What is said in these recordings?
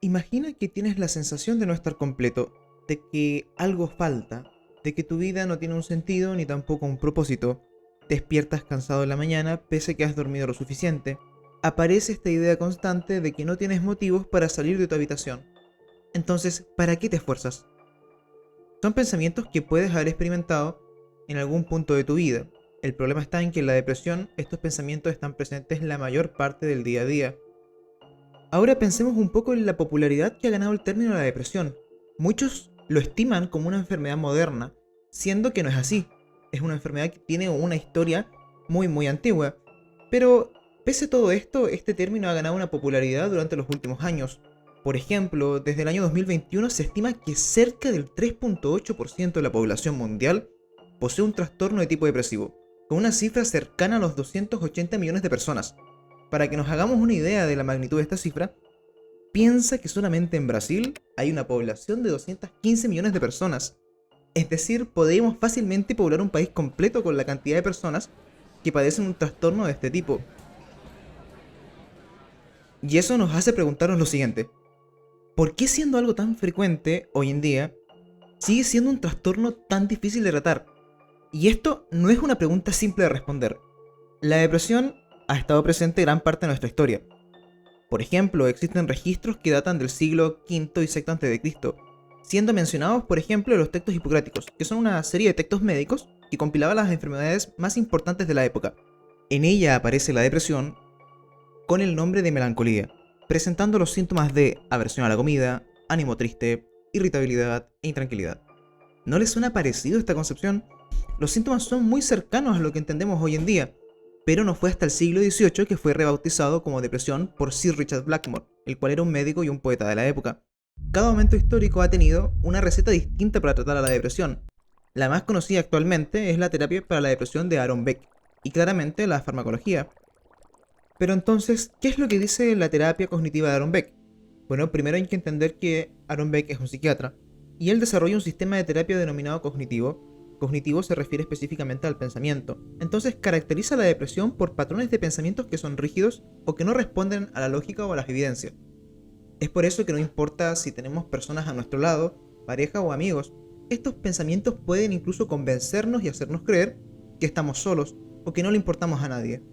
Imagina que tienes la sensación de no estar completo, de que algo falta, de que tu vida no tiene un sentido ni tampoco un propósito. Despiertas cansado en la mañana pese a que has dormido lo suficiente. Aparece esta idea constante de que no tienes motivos para salir de tu habitación. Entonces, ¿para qué te esfuerzas? Son pensamientos que puedes haber experimentado en algún punto de tu vida. El problema está en que en la depresión estos pensamientos están presentes la mayor parte del día a día. Ahora pensemos un poco en la popularidad que ha ganado el término de la depresión. Muchos lo estiman como una enfermedad moderna, siendo que no es así. Es una enfermedad que tiene una historia muy antigua. Pero, pese a todo esto, este término ha ganado una popularidad durante los últimos años. Por ejemplo, desde el año 2021 se estima que cerca del 3.8% de la población mundial posee un trastorno de tipo depresivo, con una cifra cercana a los 280 millones de personas. Para que nos hagamos una idea de la magnitud de esta cifra, piensa que solamente en Brasil hay una población de 215 millones de personas. Es decir, podríamos fácilmente poblar un país completo con la cantidad de personas que padecen un trastorno de este tipo. Y eso nos hace preguntarnos lo siguiente: ¿por qué, siendo algo tan frecuente hoy en día, sigue siendo un trastorno tan difícil de tratar? Y esto no es una pregunta simple de responder. La depresión ha estado presente gran parte de nuestra historia. Por ejemplo, existen registros que datan del siglo V y VI a.C., siendo mencionados, por ejemplo, los textos hipocráticos, que son una serie de textos médicos que compilaban las enfermedades más importantes de la época. En ella aparece la depresión con el nombre de melancolía, presentando los síntomas de aversión a la comida, ánimo triste, irritabilidad e intranquilidad. ¿No les suena parecido esta concepción? Los síntomas son muy cercanos a lo que entendemos hoy en día, pero no fue hasta el siglo XVIII que fue rebautizado como depresión por Sir Richard Blackmore, el cual era un médico y un poeta de la época. Cada momento histórico ha tenido una receta distinta para tratar a la depresión. La más conocida actualmente es la terapia para la depresión de Aaron Beck, y claramente la farmacología. Pero entonces, ¿qué es lo que dice la terapia cognitiva de Aaron Beck? Bueno, primero hay que entender que Aaron Beck es un psiquiatra, y él desarrolla un sistema de terapia denominado cognitivo. Cognitivo se refiere específicamente al pensamiento. Entonces caracteriza la depresión por patrones de pensamientos que son rígidos o que no responden a la lógica o a las evidencias. Es por eso que no importa si tenemos personas a nuestro lado, pareja o amigos, estos pensamientos pueden incluso convencernos y hacernos creer que estamos solos o que no le importamos a nadie.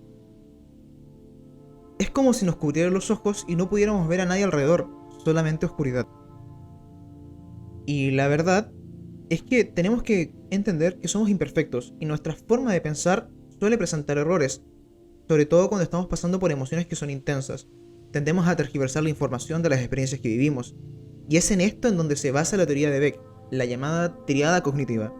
Es como si nos cubrieran los ojos y no pudiéramos ver a nadie alrededor, solamente oscuridad. Y la verdad es que tenemos que entender que somos imperfectos y nuestra forma de pensar suele presentar errores, sobre todo cuando estamos pasando por emociones que son intensas. Tendemos a tergiversar la información de las experiencias que vivimos, y es en esto en donde se basa la teoría de Beck, la llamada triada cognitiva.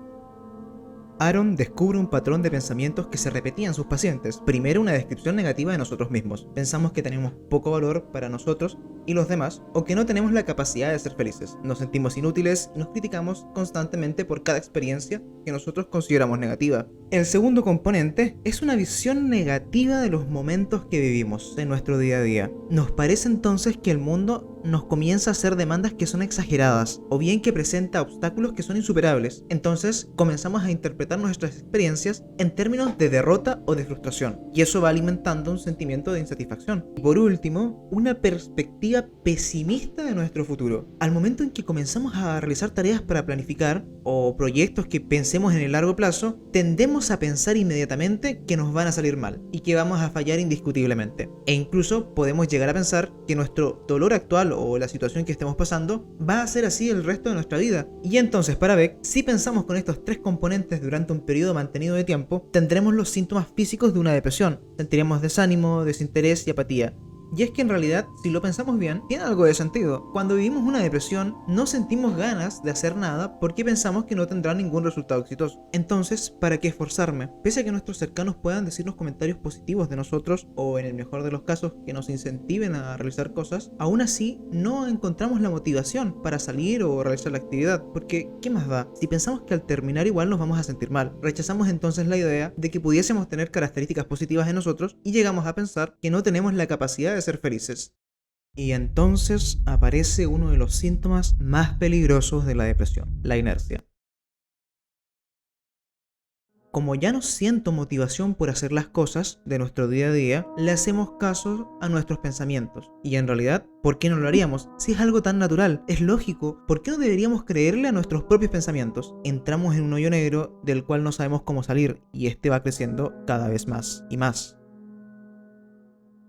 Aaron descubre un patrón de pensamientos que se repetían en sus pacientes. Primero, una descripción negativa de nosotros mismos. Pensamos que tenemos poco valor para nosotros y los demás, o que no tenemos la capacidad de ser felices. Nos sentimos inútiles y nos criticamos constantemente por cada experiencia que nosotros consideramos negativa. El segundo componente es una visión negativa de los momentos que vivimos en nuestro día a día. Nos parece entonces que el mundo nos comienza a hacer demandas que son exageradas, o bien que presenta obstáculos que son insuperables. Entonces comenzamos a interpretar nuestras experiencias en términos de derrota o de frustración, y eso va alimentando un sentimiento de insatisfacción. Y por último, una perspectiva pesimista de nuestro futuro. Al momento en que comenzamos a realizar tareas para planificar o proyectos que pensemos en el largo plazo, tendemos a pensar inmediatamente que nos van a salir mal y que vamos a fallar indiscutiblemente. E incluso podemos llegar a pensar que nuestro dolor actual o la situación que estemos pasando va a ser así el resto de nuestra vida. Y entonces, para Beck, si pensamos con estos tres componentes durante un periodo mantenido de tiempo, tendremos los síntomas físicos de una depresión. Sentiremos desánimo, desinterés y apatía. Y es que en realidad, si lo pensamos bien, tiene algo de sentido. Cuando vivimos una depresión, no sentimos ganas de hacer nada porque pensamos que no tendrá ningún resultado exitoso. Entonces, ¿para qué esforzarme? Pese a que nuestros cercanos puedan decirnos comentarios positivos de nosotros, o en el mejor de los casos, que nos incentiven a realizar cosas, aún así no encontramos la motivación para salir o realizar la actividad. Porque, ¿qué más da? Si pensamos que al terminar igual nos vamos a sentir mal, rechazamos entonces la idea de que pudiésemos tener características positivas en nosotros y llegamos a pensar que no tenemos la capacidad de ser felices. Y entonces aparece uno de los síntomas más peligrosos de la depresión, la inercia. como ya no siento motivación por hacer las cosas de nuestro día a día, le hacemos caso a nuestros pensamientos. Y en realidad, ¿por qué no lo haríamos? Si es algo tan natural, es lógico, ¿por qué no deberíamos creerle a nuestros propios pensamientos? Entramos en un hoyo negro del cual no sabemos cómo salir y este va creciendo cada vez más y más.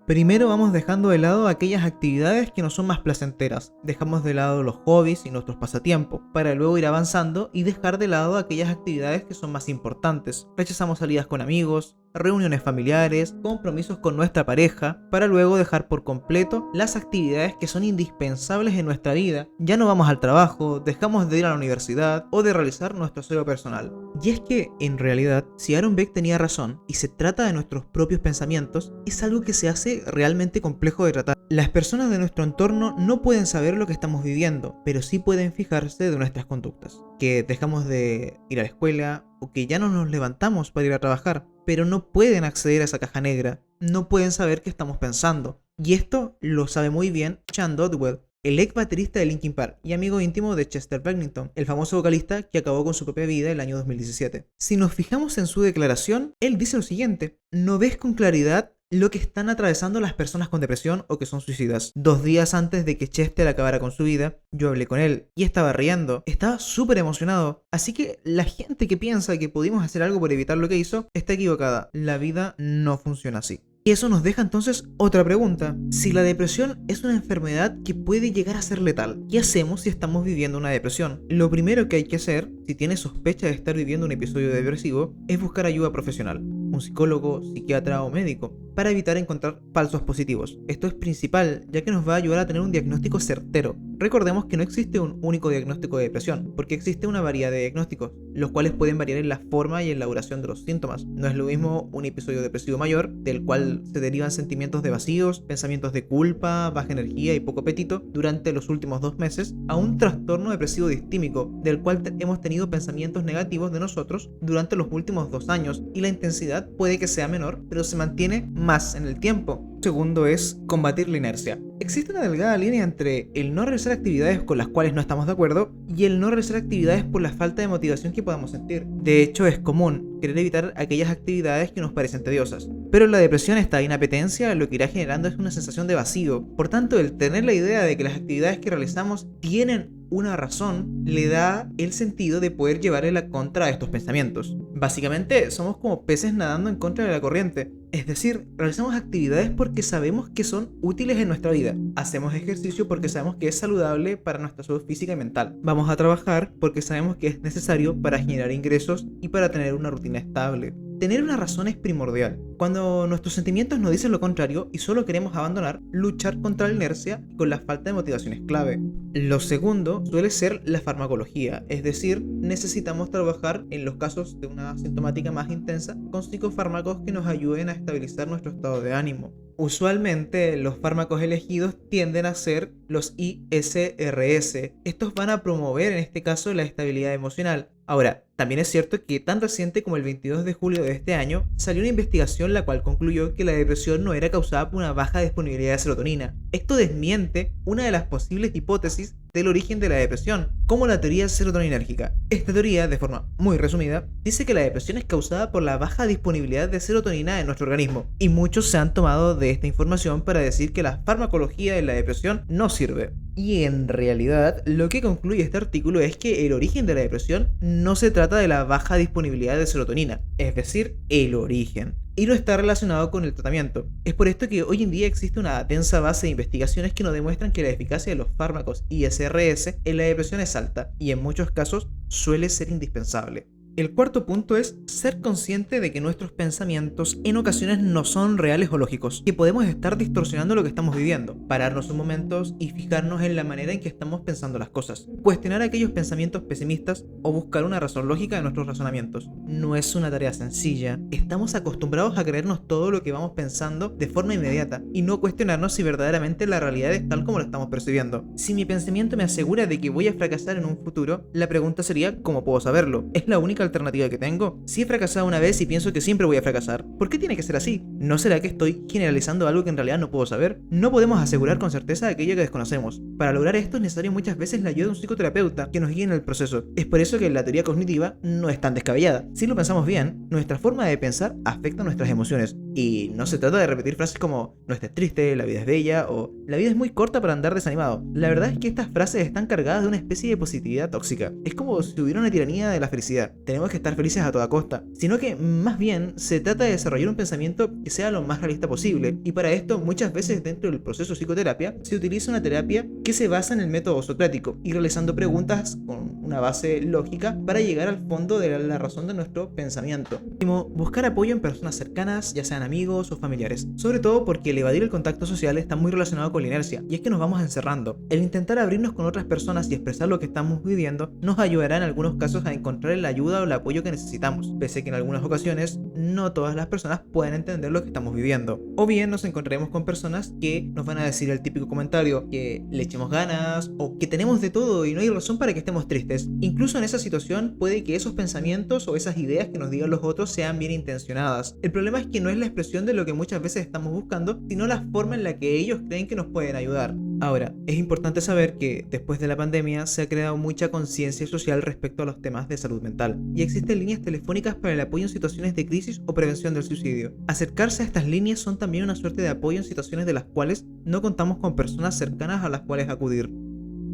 Primero vamos dejando de lado aquellas actividades que no son más placenteras. Dejamos de lado los hobbies y nuestros pasatiempos, para luego ir avanzando y dejar de lado aquellas actividades que son más importantes. Rechazamos salidas con amigos, reuniones familiares, compromisos con nuestra pareja, para luego dejar por completo las actividades que son indispensables en nuestra vida. Ya no vamos al trabajo, dejamos de ir a la universidad o de realizar nuestro aseo personal. Y es que, en realidad, si Aaron Beck tenía razón y se trata de nuestros propios pensamientos, es algo que se hace realmente complejo de tratar. Las personas de nuestro entorno no pueden saber lo que estamos viviendo, pero sí pueden fijarse de nuestras conductas. Que dejamos de ir a la escuela o que ya no nos levantamos para ir a trabajar, pero no pueden acceder a esa caja negra, no pueden saber qué estamos pensando. Y esto lo sabe muy bien Chan Dodwell, el ex baterista de Linkin Park y amigo íntimo de Chester Bennington, el famoso vocalista que acabó con su propia vida el año 2017. Si nos fijamos en su declaración, él dice lo siguiente: ¿no ves con claridad lo que están atravesando las personas con depresión o que son suicidas? 2 días antes de que Chester acabara con su vida, yo hablé con él y estaba riendo, estaba súper emocionado. Así que la gente que piensa que pudimos hacer algo por evitar lo que hizo, está equivocada. La vida no funciona así. Y eso nos deja entonces otra pregunta. Si la depresión es una enfermedad que puede llegar a ser letal, ¿qué hacemos si estamos viviendo una depresión? Lo primero que hay que hacer, si tienes sospecha de estar viviendo un episodio depresivo, es buscar ayuda profesional, un psicólogo, psiquiatra o médico, para evitar encontrar falsos positivos. Esto es principal, ya que nos va a ayudar a tener un diagnóstico certero. Recordemos que no existe un único diagnóstico de depresión, porque existe una variedad de diagnósticos, los cuales pueden variar en la forma y en la duración de los síntomas. No es lo mismo un episodio depresivo mayor, del cual se derivan sentimientos de vacíos, pensamientos de culpa, baja energía y poco apetito durante los últimos 2 meses, a un trastorno depresivo distímico, del cual hemos tenido pensamientos negativos de nosotros durante los últimos 2 años, y la intensidad puede que sea menor, pero se mantiene más en el tiempo. Segundo es combatir la inercia. Existe una delgada línea entre el no realizar actividades con las cuales no estamos de acuerdo y el no realizar actividades por la falta de motivación que podamos sentir. De hecho, es común querer evitar aquellas actividades que nos parecen tediosas. Pero en la depresión, esta inapetencia lo que irá generando es una sensación de vacío. Por tanto, el tener la idea de que las actividades que realizamos tienen una razón, le da el sentido de poder llevarle la contra a estos pensamientos. Básicamente, somos como peces nadando en contra de la corriente. Es decir, realizamos actividades porque sabemos que son útiles en nuestra vida. Hacemos ejercicio porque sabemos que es saludable para nuestra salud física y mental. Vamos a trabajar porque sabemos que es necesario para generar ingresos y para tener una rutina estable. Tener una razón es primordial. Cuando nuestros sentimientos nos dicen lo contrario y solo queremos abandonar, luchar contra la inercia y con la falta de motivación es clave. Lo segundo suele ser la farmacología, es decir, necesitamos trabajar en los casos de una sintomática más intensa con psicofármacos que nos ayuden a estabilizar nuestro estado de ánimo. Usualmente los fármacos elegidos tienden a ser los ISRS. Estos van a promover en este caso la estabilidad emocional. Ahora, también es cierto que tan reciente como el 22 de julio de este año salió una investigación la cual concluyó que la depresión no era causada por una baja disponibilidad de serotonina. Esto desmiente una de las posibles hipótesis del origen de la depresión, como la teoría serotoninérgica. Esta teoría, de forma muy resumida, dice que la depresión es causada por la baja disponibilidad de serotonina en nuestro organismo, y muchos se han tomado de esta información para decir que la farmacología en la depresión no sirve. Y en realidad, lo que concluye este artículo es que el origen de la depresión no se trata de la baja disponibilidad de serotonina, es decir, el origen, y no está relacionado con el tratamiento. Es por esto que hoy en día existe una densa base de investigaciones que nos demuestran que la eficacia de los fármacos ISRS en la depresión es alta, y en muchos casos suele ser indispensable. El cuarto punto es ser consciente de que nuestros pensamientos en ocasiones no son reales o lógicos, que podemos estar distorsionando lo que estamos viviendo. Pararnos un momento y fijarnos en la manera en que estamos pensando las cosas. Cuestionar aquellos pensamientos pesimistas o buscar una razón lógica de nuestros razonamientos. No es una tarea sencilla. Estamos acostumbrados a creernos todo lo que vamos pensando de forma inmediata y no cuestionarnos si verdaderamente la realidad es tal como lo estamos percibiendo. Si mi pensamiento me asegura de que voy a fracasar en un futuro, la pregunta sería ¿cómo puedo saberlo? Es la única alternativa que tengo? Si he fracasado una vez y pienso que siempre voy a fracasar, ¿por qué tiene que ser así? ¿No será que estoy generalizando algo que en realidad no puedo saber? No podemos asegurar con certeza aquello que desconocemos. Para lograr esto es necesario muchas veces la ayuda de un psicoterapeuta que nos guíe en el proceso. Es por eso que la teoría cognitiva no es tan descabellada. Si lo pensamos bien, nuestra forma de pensar afecta nuestras emociones. Y no se trata de repetir frases como no estés triste, la vida es bella o la vida es muy corta para andar desanimado. La verdad es que estas frases están cargadas de una especie de positividad tóxica. Es como si hubiera una tiranía de la felicidad. Tenemos que estar felices a toda costa. Sino que más bien se trata de desarrollar un pensamiento que sea lo más realista posible. Y para esto muchas veces dentro del proceso de psicoterapia se utiliza una terapia que se basa en el método socrático y realizando preguntas con una base lógica para llegar al fondo de la razón de nuestro pensamiento. Como buscar apoyo en personas cercanas, ya sean amigos o familiares. Sobre todo porque el evadir el contacto social está muy relacionado con la inercia, y es que nos vamos encerrando. El intentar abrirnos con otras personas y expresar lo que estamos viviendo nos ayudará en algunos casos a encontrar la ayuda o el apoyo que necesitamos, pese a que en algunas ocasiones no todas las personas pueden entender lo que estamos viviendo. O bien nos encontraremos con personas que nos van a decir el típico comentario que le echemos ganas o que tenemos de todo y no hay razón para que estemos tristes. Incluso en esa situación puede que esos pensamientos o esas ideas que nos digan los otros sean bien intencionadas. El problema es que no es la expresión de lo que muchas veces estamos buscando, sino la forma en la que ellos creen que nos pueden ayudar. Ahora, es importante saber que después de la pandemia se ha creado mucha conciencia social respecto a los temas de salud mental y existen líneas telefónicas para el apoyo en situaciones de crisis o prevención del suicidio. Acercarse a estas líneas son también una suerte de apoyo en situaciones de las cuales no contamos con personas cercanas a las cuales acudir.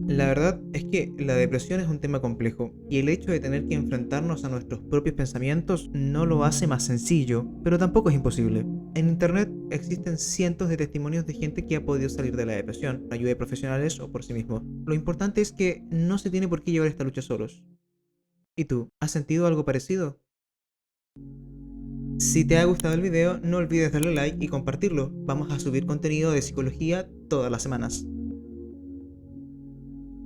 La verdad es que la depresión es un tema complejo y el hecho de tener que enfrentarnos a nuestros propios pensamientos no lo hace más sencillo, pero tampoco es imposible. En internet existen cientos de testimonios de gente que ha podido salir de la depresión, con ayuda de profesionales o por sí mismo. Lo importante es que no se tiene por qué llevar esta lucha solos. ¿Y tú? ¿Has sentido algo parecido? Si te ha gustado el video, no olvides darle like y compartirlo. Vamos a subir contenido de psicología todas las semanas.